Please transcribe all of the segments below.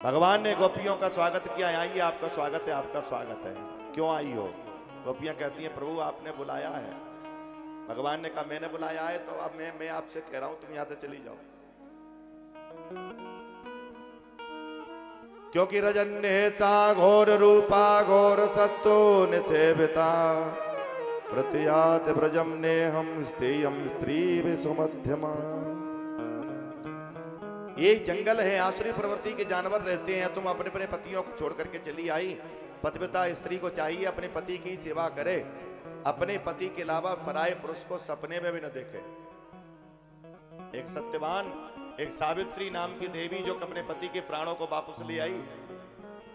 भगवान ने गोपियों का स्वागत किया, आइए आपका स्वागत है, आपका स्वागत है। क्यों आई हो? गोपियां कहती हैं प्रभु आपने बुलाया है। भगवान ने कहा मैंने बुलाया है तो अब मैं आपसे कह रहा हूं तुम यहां से चली जाओ, क्योंकि रजन्येचा घोर रूपा घोर सत्तो निसेविता प्रत्यात ब्रजम नेहम स्तेयम स्त्री विसुमध्यमा। ये जंगल है, आसुरी प्रवृत्ति के जानवर रहते हैं। तुम अपने अपने पतियों को छोड़ करके चली आई। पतिव्रता स्त्री को चाहिए अपने पति की सेवा करे, अपने पति के अलावा पराये पुरुष को सपने में भी न देखे। एक सत्यवान, एक सावित्री नाम की देवी जो अपने पति के प्राणों को वापस ले आई।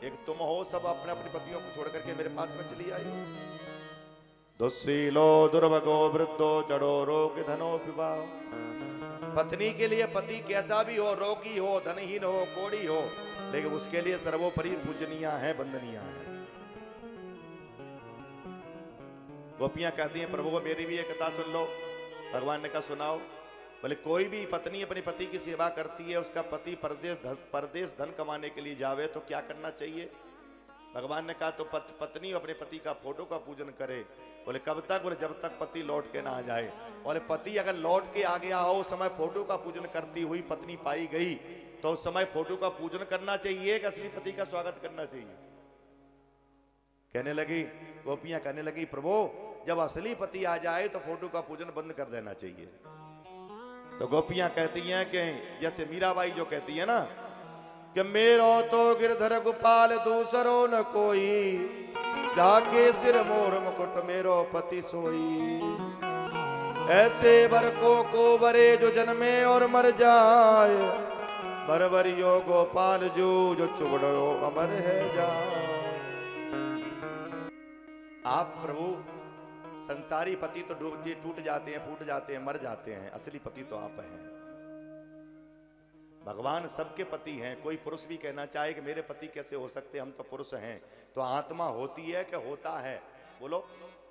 एक तुम हो, सब अपने अपने पतियों को छोड़ करके मेरे पास में चली आई हो। दुस्सीलो दुर्भगो वृद्धो जड़ो रोग धनो पिबा। पत्नी के लिए पति कैसा भी हो, रोगी हो, धनहीन हो, कोड़ी हो, लेकिन उसके लिए सर्वोपरि पूजनीय है, वंदनीय है। गोपियां कहती हैं प्रभु मेरी भी एक कथा सुन लो। भगवान ने कहा सुनाओ। बोले कोई भी पत्नी अपने पति की सेवा करती है, उसका पति परदेश धन कमाने के लिए जावे तो क्या करना चाहिए? भगवान ने कहा तो पत्नी अपने पति का फोटो का पूजन करे। बोले कब तक? बोले जब तक पति लौट के ना आ जाए। बोले पति अगर लौट के आ गया हो, उस समय फोटो का पूजन करती हुई पत्नी पाई गई तो उस समय फोटो का पूजन करना चाहिए कि असली पति का स्वागत करना चाहिए? कहने लगी गोपियां, कहने लगी प्रभु जब असली पति आ जाए तो फोटो का पूजन बंद कर देना चाहिए। तो गोपियां कहती हैं कि जैसे मीराबाई जो कहती है ना कि मेरो तो गिरधर गोपाल दूसरो न कोई, जाके सिर मोर मुकुट मेरो पति सोई। ऐसे वर को बरे जो जन्मे और मर जाए, बरबरियो गोपाल जो चुगड़ो अमर है जाए। आप प्रभु संसारी पति तो टूट जाते हैं, फूट जाते हैं, मर जाते हैं, असली पति तो आप हैं। भगवान सबके पति हैं। कोई पुरुष भी कहना चाहे कि मेरे पति कैसे हो सकते, हम तो पुरुष हैं। तो आत्मा होती है कि होता है? बोलो,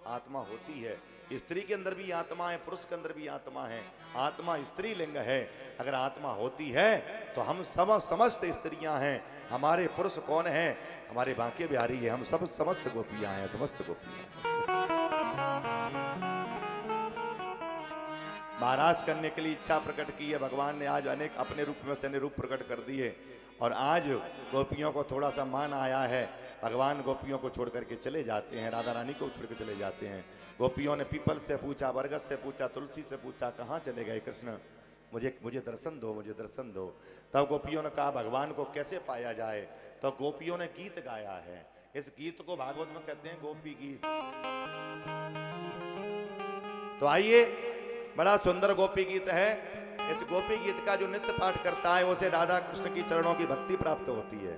आत्मा होती है। स्त्री के अंदर भी आत्मा है, पुरुष के अंदर भी आत्मा है। आत्मा स्त्री लिंग है। अगर आत्मा होती है तो हम समस्त स्त्रियां हैं। हमारे पुरुष कौन है? हमारे बांके बिहारी है। हम सब समस्त गोपियां हैं, समस्त गोपियां। महाराज करने के लिए इच्छा प्रकट की है भगवान ने। आज अनेक अपने रूप में से अनेक रूप प्रकट कर दिए और आज गोपियों को थोड़ा सा मान आया है। भगवान गोपियों को छोड़ करके चले जाते हैं, राधा रानी को छोड़ कर चले जाते हैं। गोपियों ने पीपल से पूछा, बरगद से पूछा, तुलसी से पूछा, कहाँ चले गए कृष्ण? मुझे दर्शन दो, मुझे दर्शन दो। तब गोपियों ने कहा भगवान को कैसे पाया जाए? तो गोपियों ने गीत गाया है। इस गीत को भागवत में कहते हैं गोपी गीत। तो आइए, बड़ा सुंदर गोपी गीत है। इस गोपी गीत का जो नित्य पाठ करता है उसे राधा कृष्ण की चरणों की भक्ति प्राप्त होती है।